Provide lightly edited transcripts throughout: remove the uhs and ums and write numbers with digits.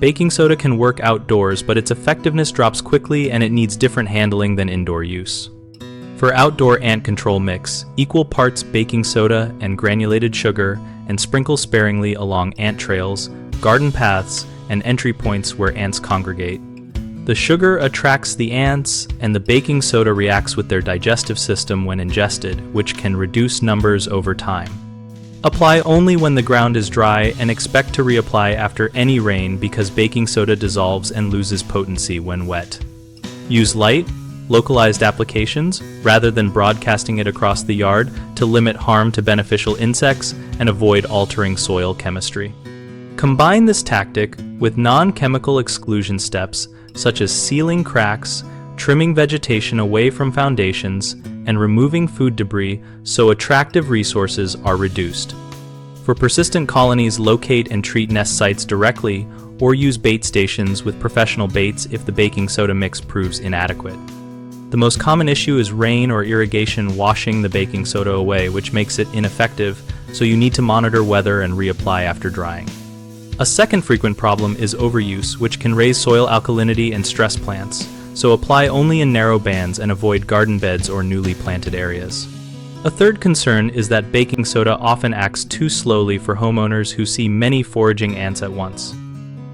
Baking soda can work outdoors, but its effectiveness drops quickly and it needs different handling than indoor use. For outdoor ant control, mix equal parts baking soda and granulated sugar and sprinkle sparingly along ant trails, garden paths, and entry points where ants congregate. The sugar attracts the ants, and the baking soda reacts with their digestive system when ingested, which can reduce numbers over time. Apply only when the ground is dry and expect to reapply after any rain because baking soda dissolves and loses potency when wet. Use light, localized applications rather than broadcasting it across the yard to limit harm to beneficial insects and avoid altering soil chemistry. Combine this tactic with non-chemical exclusion steps such as sealing cracks, trimming vegetation away from foundations, and removing food debris so attractive resources are reduced. For persistent colonies, locate and treat nest sites directly or use bait stations with professional baits if the baking soda mix proves inadequate. The most common issue is rain or irrigation washing the baking soda away, which makes it ineffective, so you need to monitor weather and reapply after drying. A second frequent problem is overuse, which can raise soil alkalinity and stress plants, so apply only in narrow bands and avoid garden beds or newly planted areas. A third concern is that baking soda often acts too slowly for homeowners who see many foraging ants at once.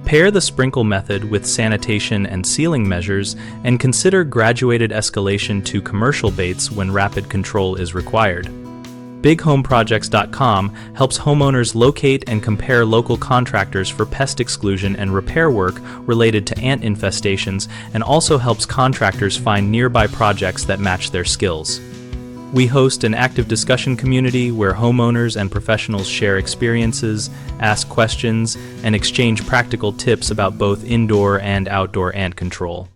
Pair the sprinkle method with sanitation and sealing measures and consider graduated escalation to commercial baits when rapid control is required. BigHomeProjects.com helps homeowners locate and compare local contractors for pest exclusion and repair work related to ant infestations, and also helps contractors find nearby projects that match their skills. We host an active discussion community where homeowners and professionals share experiences, ask questions, and exchange practical tips about both indoor and outdoor ant control.